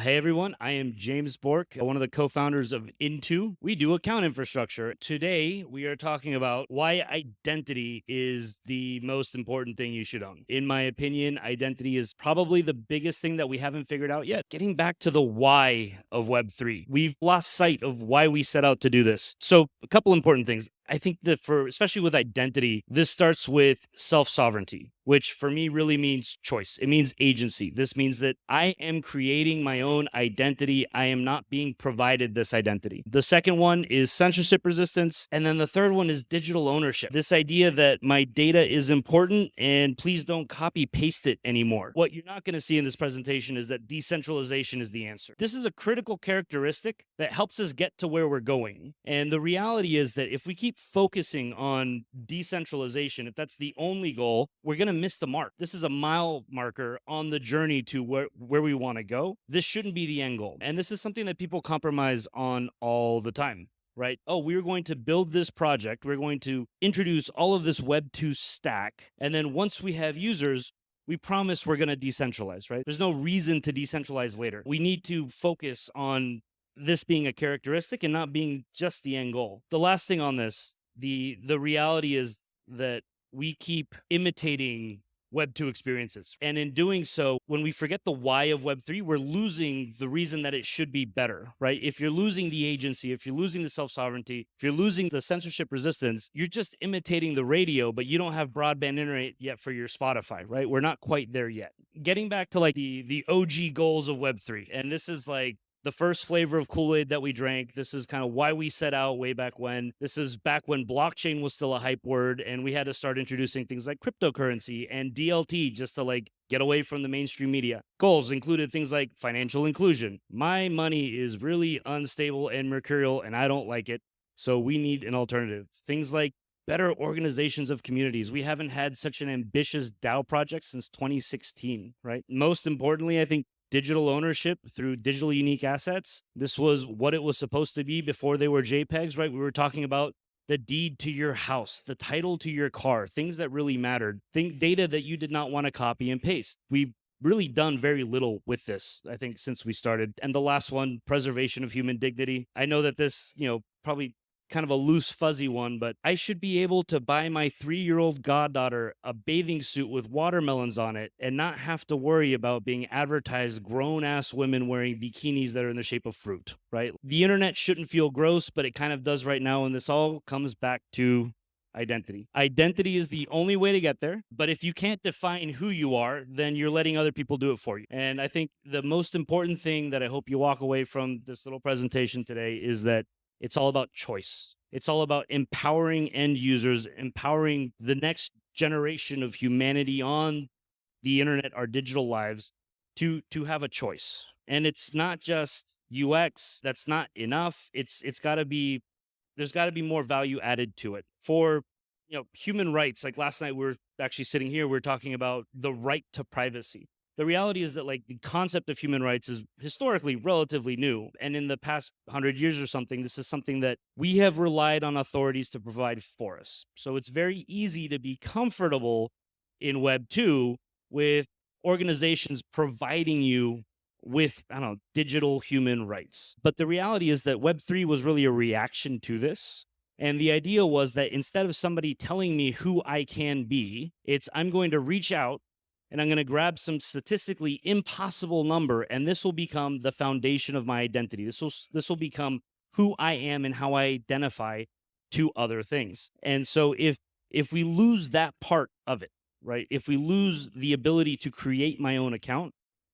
Hey everyone, I am James Bork, one of the co-founders of Intu. We do account infrastructure. Today, we are talking about why identity is the most important thing you should own. In my opinion, identity is probably the biggest thing that we haven't figured out yet. Getting back to the why of Web3, we've lost sight of why we set out to do this. So, a couple important things. I think that especially with identity, this starts with self-sovereignty, which for me really means choice. It means agency. This means that I am creating my own identity. I am not being provided this identity. The second one is censorship resistance. And then the third one is digital ownership. This idea that my data is important and please don't copy paste it anymore. What you're not going to see in this presentation is that decentralization is the answer. This is a critical characteristic that helps us get to where we're going. And the reality is that if we keep focusing on decentralization, if that's the only goal, we're going to miss the mark. This is a mile marker on the journey to where we want to go. This shouldn't be the end goal. And this is something that people compromise on all the time. Right? Oh, we're going to build this project. We're going to introduce all of this Web 2 stack. And then once we have users, we promise we're going to decentralize, right? There's no reason to decentralize later. We need to focus on this being a characteristic and not being just the end goal. The last thing on this, the reality is that we keep imitating Web 2 experiences. And in doing so, when we forget the why of Web 3, we're losing the reason that it should be better, right? If you're losing the agency, if you're losing the self-sovereignty, if you're losing the censorship resistance, you're just imitating the radio, but you don't have broadband internet yet for your Spotify, right? We're not quite there yet. Getting back to like the OG goals of Web 3, and this is like the first flavor of Kool-Aid that we drank. This is kind of why we set out way back when. This is back when blockchain was still a hype word and we had to start introducing things like cryptocurrency and DLT just to like get away from the mainstream media. Goals included things like financial inclusion. My money is really unstable and mercurial and I don't like it, so we need an alternative. Things like better organizations of communities. We haven't had such an ambitious DAO project since 2016, right? Most importantly, I think digital ownership through digital unique assets. This was what it was supposed to be before they were JPEGs, right? We were talking about the deed to your house, the title to your car, things that really mattered, data that you did not want to copy and paste. We've really done very little with this, I think, since we started. And the last one, preservation of human dignity. I know that this, probably kind of a loose, fuzzy one, but I should be able to buy my 3-year-old goddaughter a bathing suit with watermelons on it and not have to worry about being advertised grown-ass women wearing bikinis that are in the shape of fruit, right? The internet shouldn't feel gross, but it kind of does right now, and this all comes back to identity. Identity is the only way to get there, but if you can't define who you are, then you're letting other people do it for you. And I think the most important thing that I hope you walk away from this little presentation today is that it's all about choice. It's all about empowering end users, empowering the next generation of humanity on the internet, our digital lives, to have a choice. And it's not just UX. That's not enough. It's got to be, there's got to be more value added to it. For human rights, like last night we were actually sitting here, we we're talking about the right to privacy. The reality is that like the concept of human rights is historically relatively new. And in the past 100 years or something, this is something that we have relied on authorities to provide for us. So it's very easy to be comfortable in Web 2 with organizations providing you with, I don't know, digital human rights. But the reality is that Web 3 was really a reaction to this. And the idea was that instead of somebody telling me who I can be, it's I'm going to reach out and I'm going to grab some statistically impossible number, and this will become the foundation of my identity. This will become who I am and how I identify to other things. And so if we lose that part of it, right? If we lose the ability to create my own account,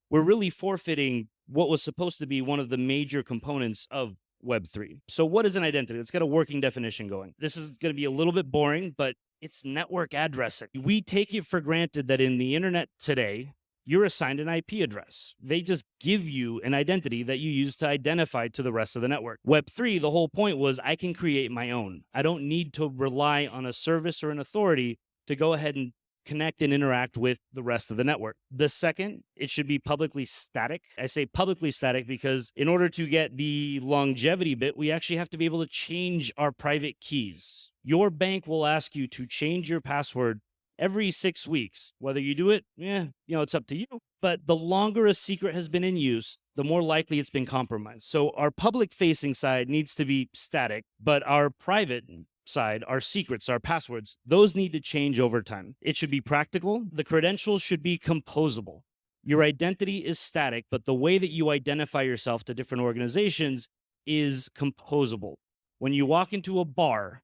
we're really forfeiting what was supposed to be one of the major components of Web3. So what is an identity? Let's get a working definition going. This is going to be a little bit boring, but it's network addressing. We take it for granted that in the internet today, you're assigned an IP address. They just give you an identity that you use to identify to the rest of the network. Web3, the whole point was I can create my own. I don't need to rely on a service or an authority to go ahead and connect and interact with the rest of the network. The second, it should be publicly static. I say publicly static because in order to get the longevity bit, we actually have to be able to change our private keys. Your bank will ask you to change your password every 6 weeks. Whether you do it, it's up to you. But the longer a secret has been in use, the more likely it's been compromised. So our public facing side needs to be static, but our private side, our secrets, our passwords, those need to change over time. It should be practical. The credentials should be composable. Your identity is static, but the way that you identify yourself to different organizations is composable. When you walk into a bar,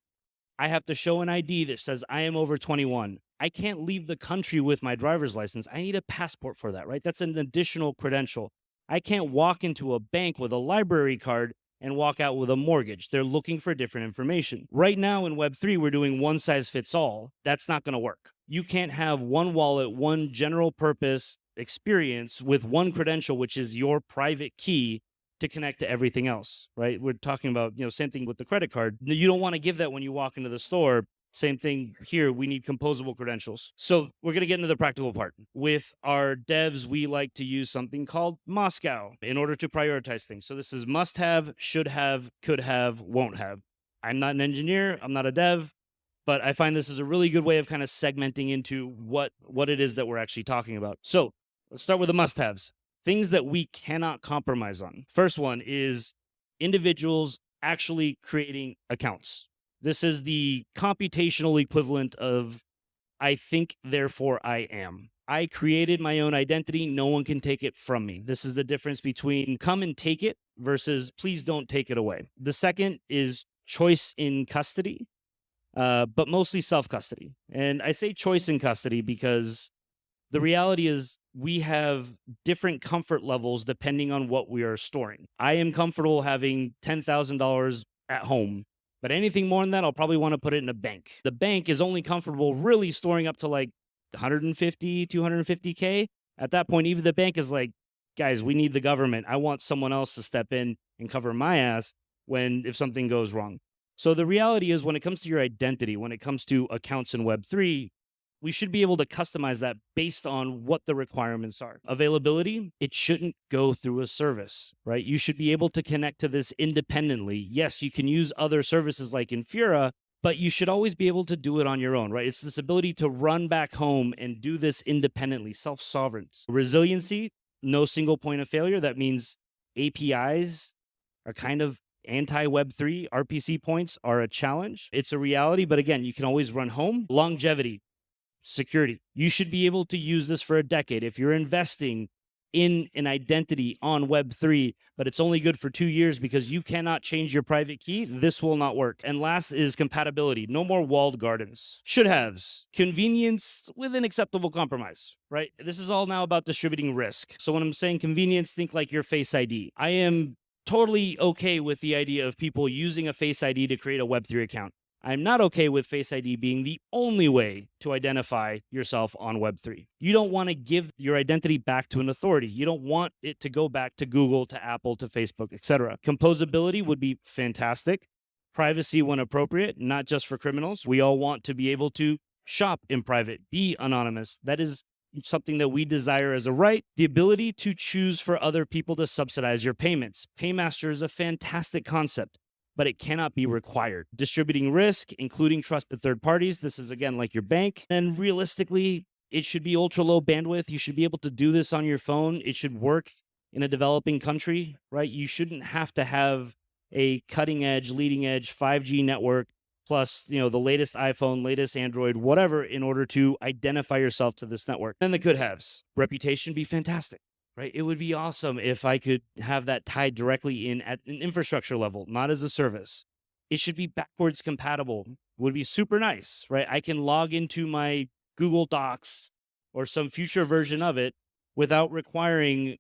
I have to show an ID that says I am over 21. I can't leave the country with my driver's license. I need a passport for that, right? That's an additional credential. I can't walk into a bank with a library card and walk out with a mortgage. They're looking for different information. Right now in Web3, we're doing one size fits all. That's not going to work. You can't have one wallet, one general purpose experience with one credential, which is your private key to connect to everything else, right? We're talking about, same thing with the credit card. You don't want to give that when you walk into the store. Same thing here. We need composable credentials. So we're going to get into the practical part. With our devs, we like to use something called Moscow in order to prioritize things. So this is must have, should have, could have, won't have. I'm not an engineer. I'm not a dev, but I find this is a really good way of kind of segmenting into what it is that we're actually talking about. So let's start with the must haves. Things that we cannot compromise on. First one is individuals actually creating accounts. This is the computational equivalent of I think, therefore I am. I created my own identity. No one can take it from me. This is the difference between come and take it versus please don't take it away. The second is choice in custody, but mostly self-custody. And I say choice in custody because the reality is we have different comfort levels depending on what we are storing. I am comfortable having $10,000 at home, but anything more than that, I'll probably want to put it in a bank. The bank is only comfortable really storing up to like 150, 250K. At that point, even the bank is like, guys, we need the government. I want someone else to step in and cover my ass if something goes wrong. So the reality is when it comes to your identity, when it comes to accounts in Web3, we should be able to customize that based on what the requirements are. Availability, it shouldn't go through a service, right? You should be able to connect to this independently. Yes, you can use other services like Infura, but you should always be able to do it on your own, right? It's this ability to run back home and do this independently, self-sovereign. Resiliency, no single point of failure. That means APIs are kind of anti-Web3. RPC points are a challenge. It's a reality, but again, you can always run home. Longevity. Security. You should be able to use this for a decade. If you're investing in an identity on Web3, but it's only good for 2 years because you cannot change your private key, this will not work. And last is compatibility. No more walled gardens. Should haves. Convenience with an acceptable compromise, right? This is all now about distributing risk. So when I'm saying convenience, think like your Face ID. I am totally okay with the idea of people using a Face ID to create a Web3 account. I'm not okay with Face ID being the only way to identify yourself on Web3. You don't want to give your identity back to an authority. You don't want it to go back to Google, to Apple, to Facebook, etc. Composability would be fantastic. Privacy when appropriate, not just for criminals. We all want to be able to shop in private, be anonymous. That is something that we desire as a right. The ability to choose for other people to subsidize your payments. Paymaster is a fantastic concept, but it cannot be required. Distributing risk, including trusted third parties. This is, again, like your bank. And realistically, it should be ultra low bandwidth. You should be able to do this on your phone. It should work in a developing country, right? You shouldn't have to have a cutting edge, leading edge 5G network plus, the latest iPhone, latest Android, whatever, in order to identify yourself to this network. Then the could haves. Reputation be fantastic. Right? It would be awesome if I could have that tied directly in at an infrastructure level, not as a service. It should be backwards compatible. Would be super nice, right? I can log into my Google Docs or some future version of it without requiring,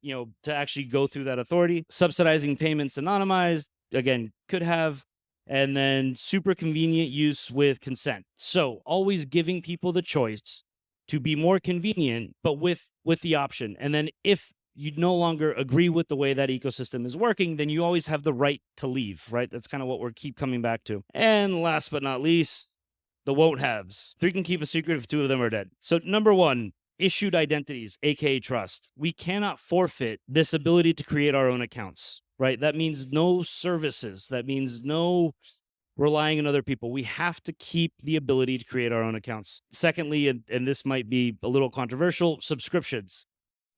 to actually go through that authority. Subsidizing payments anonymized, again, could have. And then super convenient use with consent. So always giving people the choice to be more convenient, but with the option. And then if you no longer agree with the way that ecosystem is working, then you always have the right to leave, right? That's kind of what we're keep coming back to. And last but not least, the won't haves. 3 can keep a secret if 2 of them are dead. So number 1, issued identities, aka trust. We cannot forfeit this ability to create our own accounts, right? That means no services. That means no relying on other people. We have to keep the ability to create our own accounts. Secondly, and this might be a little controversial, subscriptions.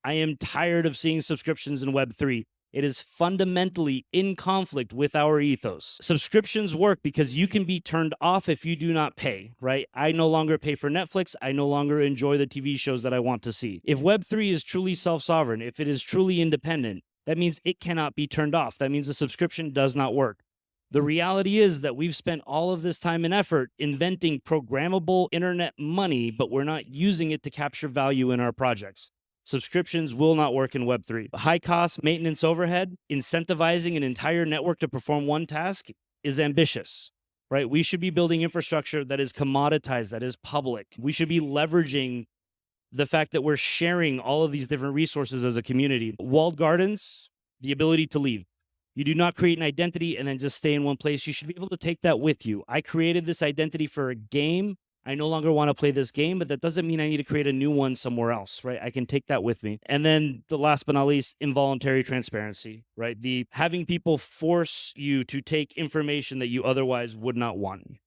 I am tired of seeing subscriptions in Web3. It is fundamentally in conflict with our ethos. Subscriptions work because you can be turned off if you do not pay, right? I no longer pay for Netflix. I no longer enjoy the TV shows that I want to see. If Web3 is truly self-sovereign, if it is truly independent, that means it cannot be turned off. That means the subscription does not work. The reality is that we've spent all of this time and effort inventing programmable internet money, but we're not using it to capture value in our projects. Subscriptions will not work in Web3. High cost maintenance overhead, incentivizing an entire network to perform one task is ambitious, right? We should be building infrastructure that is commoditized, that is public. We should be leveraging the fact that we're sharing all of these different resources as a community. Walled gardens, the ability to leave. You do not create an identity and then just stay in one place. You should be able to take that with you. I created this identity for a game. I no longer want to play this game, but that doesn't mean I need to create a new one somewhere else, right? I can take that with me. And then the last but not least, involuntary transparency, right? The having people force you to take information that you otherwise would not want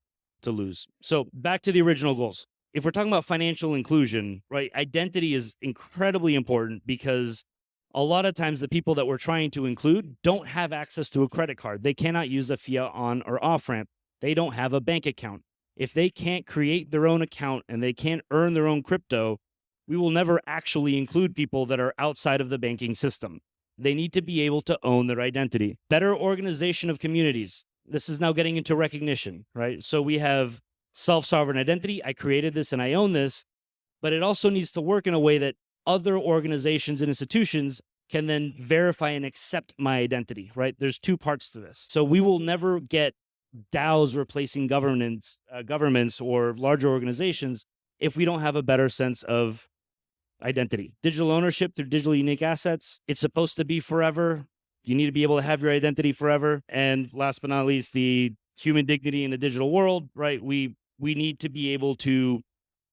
to lose. So back to the original goals. If we're talking about financial inclusion, right, identity is incredibly important because a lot of times the people that we're trying to include don't have access to a credit card. They cannot use a fiat on or off ramp. They don't have a bank account. If they can't create their own account and they can't earn their own crypto, we will never actually include people that are outside of the banking system. They need to be able to own their identity. Better organization of communities. This is now getting into recognition, right? So we have self-sovereign identity. I created this and I own this, but it also needs to work in a way that other organizations and institutions can then verify and accept my identity, right? There's two parts to this. So we will never get DAOs replacing governments or larger organizations if we don't have a better sense of identity. Digital ownership through digital unique assets. It's supposed to be forever. You need to be able to have your identity forever. And last but not least, the human dignity in the digital world, right? We need to be able to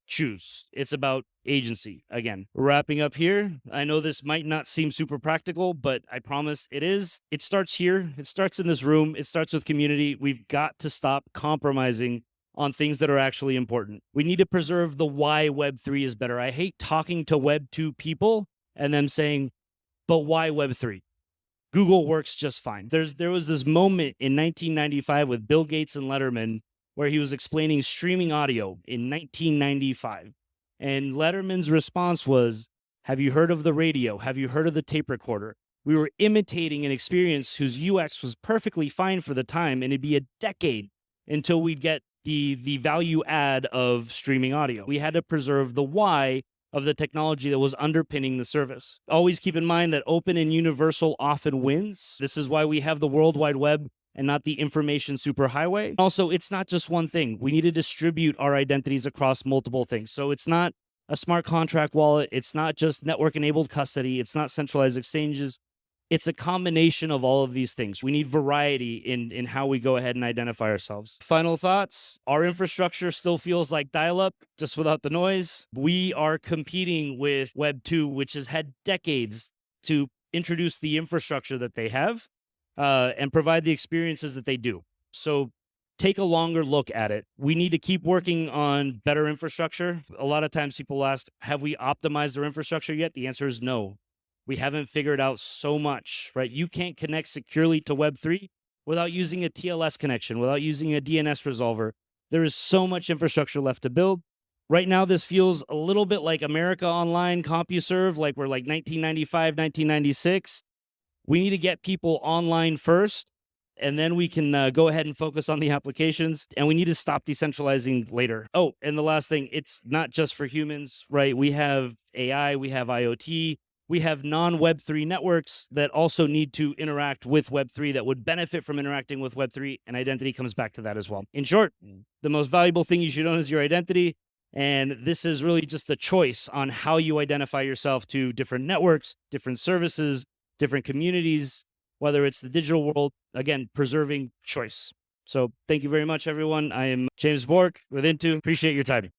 choose. It's about agency. Again, wrapping up here. I know this might not seem super practical, but I promise it is. It starts here. It starts in this room. It starts with community. We've got to stop compromising on things that are actually important. We need to preserve the why Web3 is better. I hate talking to Web2 people and them saying, but why Web3? Google works just fine. There was this moment in 1995 with Bill Gates and Letterman where he was explaining streaming audio in 1995. And Letterman's response was, have you heard of the radio? Have you heard of the tape recorder? We were imitating an experience whose UX was perfectly fine for the time, and it'd be a decade until we'd get the value add of streaming audio. We had to preserve the why of the technology that was underpinning the service. Always keep in mind that open and universal often wins. This is why we have the World Wide Web and not the information superhighway. Also, it's not just one thing. We need to distribute our identities across multiple things. So it's not a smart contract wallet. It's not just network-enabled custody. It's not centralized exchanges. It's a combination of all of these things. We need variety in how we go ahead and identify ourselves. Final thoughts. Our infrastructure still feels like dial-up, just without the noise. We are competing with Web 2, which has had decades to introduce the infrastructure that they have. And provide the experiences that they do. So take a longer look at it. We need to keep working on better infrastructure. A lot of times people ask, have we optimized our infrastructure yet? The answer is no. We haven't figured out so much, right? You can't connect securely to Web3 without using a TLS connection, without using a DNS resolver. There is so much infrastructure left to build. Right now, this feels a little bit like America Online, CompuServe, like we're like 1995, 1996. We need to get people online first, and then we can go ahead and focus on the applications, and we need to stop decentralizing later. Oh, and the last thing, it's not just for humans, right? We have AI, we have IoT, we have non-Web3 networks that also need to interact with Web3 that would benefit from interacting with Web3, and identity comes back to that as well. In short, the most valuable thing you should own is your identity, and this is really just the choice on how you identify yourself to different networks, different services, different communities, whether it's the digital world, again, preserving choice. So thank you very much, everyone. I am James Bork with Intu. Appreciate your time.